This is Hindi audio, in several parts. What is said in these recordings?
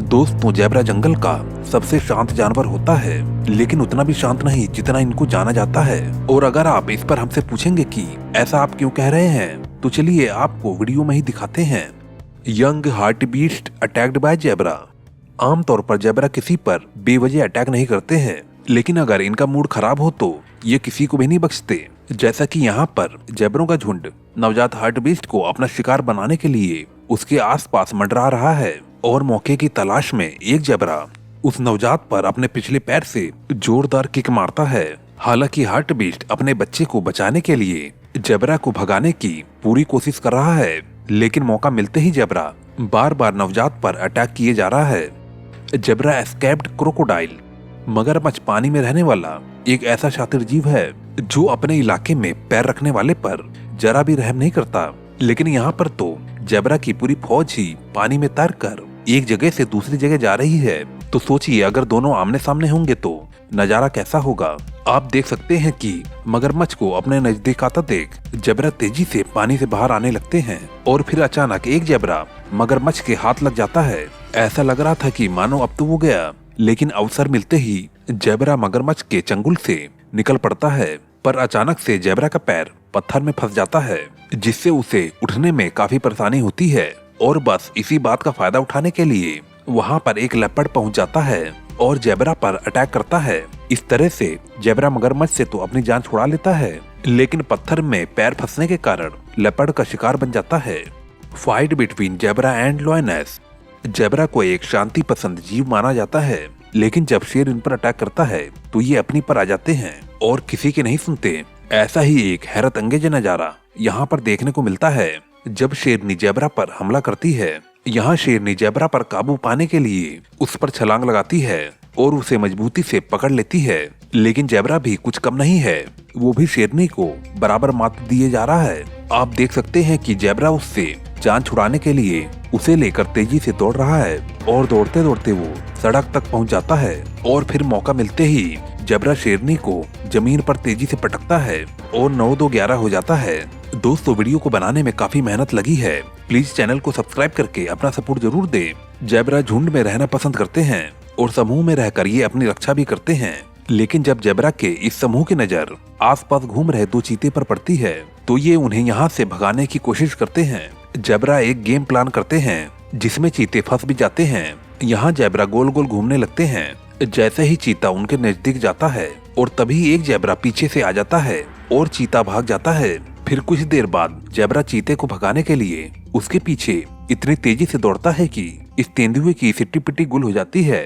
दोस्तों, ज़ेब्रा जंगल का सबसे शांत जानवर होता है, लेकिन उतना भी शांत नहीं जितना इनको जाना जाता है। और अगर आप इस पर हमसे पूछेंगे कि ऐसा आप क्यों कह रहे हैं, तो चलिए आपको वीडियो में ही दिखाते हैं। Young heart beast attacked by zebra. आमतौर पर ज़ेब्रा किसी पर बेवजह अटैक नहीं करते हैं, लेकिन अगर इनका मूड खराब हो तो ये किसी को भी नहीं बख्शते। जैसा कि यहाँ पर ज़ेब्रों का झुंड नवजात हार्ट बीस्ट को अपना शिकार बनाने के लिए उसके आसपास मंडरा रहा है, और मौके की तलाश में एक ज़ेब्रा उस नवजात पर अपने पिछले पैर से जोरदार किक मारता है। हालांकि हार्ट बीस्ट अपने बच्चे को बचाने के लिए ज़ेब्रा को भगाने की पूरी कोशिश कर रहा है, लेकिन मौका मिलते ही ज़ेब्रा बार बार नवजात पर अटैक किए जा रहा है। Zebra escaped crocodile. मगरमच्छ पानी में रहने वाला एक ऐसा शातिर जीव है जो अपने इलाके में पैर रखने वाले पर जरा भी रहम नहीं करता, लेकिन यहाँ पर तो ज़ेब्रा की पूरी फौज ही पानी में तैरकर एक जगह से दूसरी जगह जा रही है। तो सोचिए, अगर दोनों आमने सामने होंगे तो नजारा कैसा होगा। आप देख सकते हैं कि मगरमच्छ को अपने नजदीक आता देख ज़ेब्रा तेजी से पानी से बाहर आने लगते हैं, और फिर अचानक एक ज़ेब्रा मगरमच्छ के हाथ लग जाता है। ऐसा लग रहा था कि मानो अब तो वो गया, लेकिन अवसर मिलते ही ज़ेब्रा मगरमच्छ के चंगुल से निकल पड़ता है। पर अचानक से ज़ेब्रा का पैर पत्थर में फंस जाता है, जिससे उसे उठने में काफी परेशानी होती है। और बस इसी बात का फायदा उठाने के लिए वहाँ पर एक लेपर्ड पहुँच जाता है और ज़ेब्रा पर अटैक करता है। इस तरह से ज़ेब्रा मगरमच्छ से तो अपनी जान छुड़ा लेता है, लेकिन पत्थर में पैर फंसने के कारण लेपर्ड का शिकार बन जाता है। Fight between zebra and lioness. Zebra को एक शांति पसंद जीव माना जाता है, लेकिन जब शेर इन पर अटैक करता है तो ये अपनी पर आ जाते हैं और किसी की नहीं सुनते। ऐसा ही एक हैरत अंगेज नजारा यहाँ पर देखने को मिलता है जब शेरनी ज़ेब्रा पर हमला करती है। यहाँ शेरनी ज़ेब्रा पर काबू पाने के लिए उस पर छलांग लगाती है और उसे मजबूती से पकड़ लेती है, लेकिन ज़ेब्रा भी कुछ कम नहीं है, वो भी शेरनी को बराबर मात दिए जा रहा है। आप देख सकते हैं कि ज़ेब्रा उससे जान छुड़ाने के लिए उसे लेकर तेजी से दौड़ रहा है, और दौड़ते दौड़ते वो सड़क तक पहुंच जाता है। और फिर मौका मिलते ही ज़ेब्रा शेरनी को जमीन पर तेजी से पटकता है और 9-2-11 हो जाता है। दोस्तों, वीडियो को बनाने में काफी मेहनत लगी है। प्लीज चैनल को सब्सक्राइब करके अपना सपोर्ट जरूर दे। ज़ेब्रा झुंड में रहना पसंद करते हैं और समूह में रहकर ये अपनी रक्षा भी करते हैं, लेकिन जब ज़ेब्रा के इस समूह की नजर आसपास घूम रहे 2 चीते पर पड़ती है तो ये उन्हें यहाँ से भगाने की कोशिश करते हैं। ज़ेब्रा एक गेम प्लान करते हैं जिसमें चीते फंस भी जाते हैं। यहाँ ज़ेब्रा गोल गोल घूमने लगते हैं। जैसे ही चीता उनके नजदीक जाता है और तभी एक ज़ेब्रा पीछे से आ जाता है और चीता भाग जाता है। फिर कुछ देर बाद ज़ेब्रा चीते को भगाने के लिए उसके पीछे इतनी तेजी से दौड़ता है कि इस तेंदुए की सिट्टी पिट्टी गुल हो जाती है।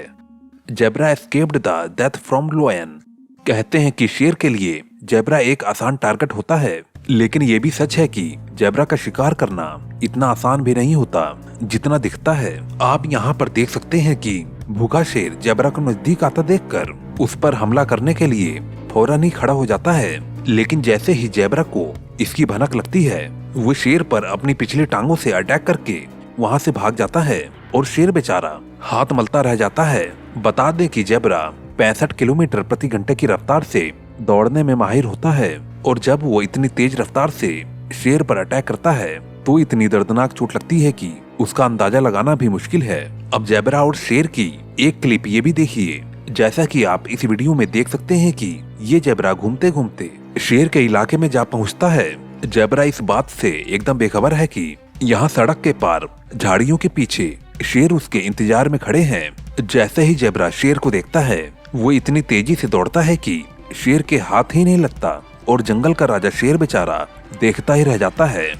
Zebra escaped the death from lion. कहते हैं कि शेर के लिए ज़ेब्रा एक आसान टारगेट होता है, लेकिन ये भी सच है कि ज़ेब्रा का शिकार करना इतना आसान भी नहीं होता जितना दिखता है। आप यहाँ पर देख सकते हैं कि भूखा शेर ज़ेब्रा को नजदीक आता देखकर उस पर हमला करने के लिए फौरन ही खड़ा हो जाता है, लेकिन जैसे ही ज़ेब्रा को इसकी भनक लगती है वो शेर पर अपनी पिछली टांगों से अटैक करके वहाँ से भाग जाता है और शेर बेचारा हाथ मलता रह जाता है। बता दें कि ज़ेब्रा 65 किलोमीटर प्रति घंटे की रफ्तार से दौड़ने में माहिर होता है, और जब वो इतनी तेज रफ्तार से शेर पर अटैक करता है तो इतनी दर्दनाक चोट लगती है कि उसका अंदाजा लगाना भी मुश्किल है। अब ज़ेब्रा और शेर की एक क्लिप ये भी देखिए। जैसा कि आप इस वीडियो में देख सकते हैं कि ये ज़ेब्रा घूमते घूमते शेर के इलाके में जा पहुंचता है। ज़ेब्रा इस बात से एकदम बेखबर है कि यहाँ सड़क के पार झाड़ियों के पीछे शेर उसके इंतजार में खड़े हैं। जैसे ही ज़ेब्रा शेर को देखता है वो इतनी तेजी से दौड़ता है कि शेर के हाथ ही नहीं लगता, और जंगल का राजा शेर बेचारा देखता ही रह जाता है।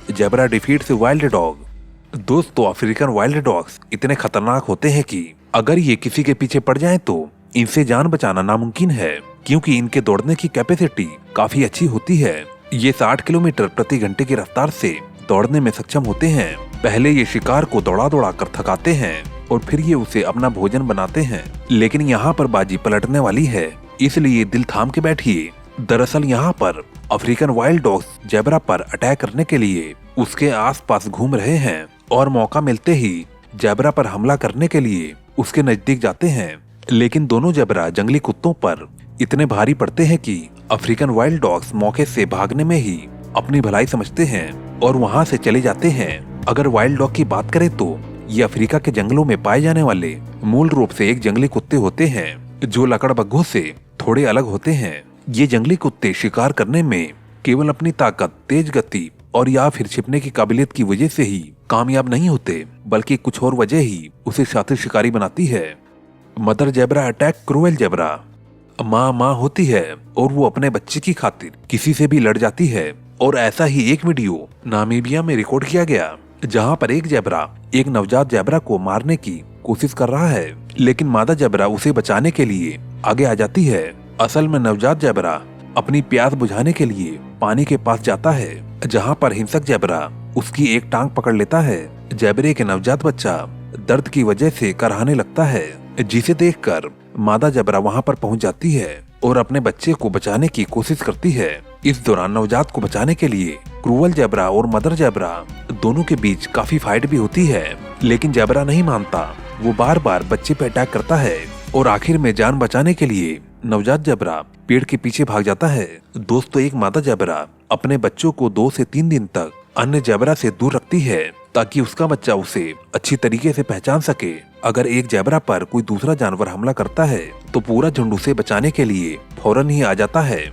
Zebra defeats wild dog. दोस्तों, अफ्रीकन वाइल्ड डॉग्स इतने खतरनाक होते हैं कि अगर ये किसी के पीछे पड़ जाएं तो इनसे जान बचाना नामुमकिन है, क्योंकि इनके दौड़ने की कैपेसिटी काफी अच्छी होती है। ये 60 किलोमीटर प्रति घंटे की रफ्तार से दौड़ने में सक्षम होते हैं। पहले ये शिकार को दौड़ा दौड़ा कर थकाते हैं और फिर ये उसे अपना भोजन बनाते हैं, लेकिन यहाँ पर बाजी पलटने वाली है, इसलिए दिल थाम के बैठिए। दरअसल यहाँ पर अफ्रीकन वाइल्ड डॉग्स ज़ेब्रा पर अटैक करने के लिए उसके आसपास घूम रहे हैं, और मौका मिलते ही ज़ेब्रा पर हमला करने के लिए उसके नजदीक जाते हैं। लेकिन दोनों ज़ेब्रा जंगली कुत्तों पर इतने भारी पड़ते हैं कि अफ्रीकन वाइल्ड डॉग्स मौके से भागने में ही अपनी भलाई समझते हैं और वहां से चले जाते हैं। अगर वाइल्ड डॉग की बात करें तो ये अफ्रीका के जंगलों में पाए जाने वाले मूल रूप से एक जंगली कुत्ते होते हैं जो लकड़बग्घों से थोड़े अलग होते हैं। ये जंगली कुत्ते शिकार करने में केवल अपनी ताकत, तेज गति और या फिर छिपने की काबिलियत की वजह से ही कामयाब नहीं होते, बल्कि कुछ और वजह ही उसे शातिर शिकारी बनाती है। Mother zebra attack cruel zebra. माँ होती है और वो अपने बच्चे की खातिर किसी से भी लड़ जाती है। और ऐसा ही एक वीडियो नामीबिया में रिकॉर्ड किया गया जहाँ पर एक जेब्रा एक नवजात जेब्रा को मारने की कोशिश कर रहा है, लेकिन मादा जेब्रा उसे बचाने के लिए आगे आ जाती है। असल में नवजात जेब्रा अपनी प्यास बुझाने के लिए पानी के पास जाता है, जहाँ पर हिंसक जेब्रा उसकी एक टांग पकड़ लेता है। जेब्रे के नवजात बच्चा दर्द की वजह से कराहने लगता है, जिसे देखकर मादा जेब्रा वहाँ पर पहुँच जाती है और अपने बच्चे को बचाने की कोशिश करती है। इस दौरान नवजात को बचाने के लिए क्रूएल जेब्रा और मदर जेब्रा दोनों के बीच काफी फाइट भी होती है, लेकिन जेब्रा नहीं मानता। वो बार बार बच्चे पे अटैक करता है और आखिर में जान बचाने के लिए नवजात जेब्रा पेड़ के पीछे भाग जाता है। दोस्तों, एक मादा जेब्रा अपने बच्चों को 2 से 3 दिन तक अन्य जेब्रा से दूर रखती है ताकि उसका बच्चा उसे अच्छी तरीके से पहचान सके। अगर एक जेब्रा पर कोई दूसरा जानवर हमला करता है तो पूरा झुंड उसे बचाने के लिए फौरन ही आ जाता है।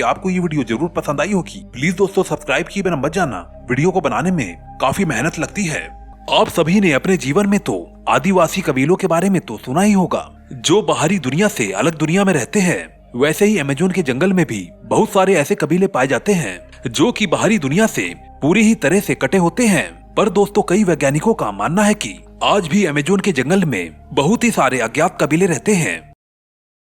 आपको ये वीडियो जरूर पसंद आई होगी। प्लीज दोस्तों सब्सक्राइब किए बिना मत जाना। वीडियो को बनाने में काफी मेहनत लगती है। आप सभी ने अपने जीवन में तो आदिवासी कबीलों के बारे में तो सुना ही होगा, जो बाहरी दुनिया से अलग दुनिया में रहते हैं। वैसे ही अमेज़न के जंगल में भी बहुत सारे ऐसे कबीले पाए जाते हैं जो कि बाहरी दुनिया से पूरी ही तरह से कटे होते हैं। पर दोस्तों, कई वैज्ञानिकों का मानना है कि आज भी अमेज़न के जंगल में बहुत ही सारे अज्ञात कबीले रहते हैं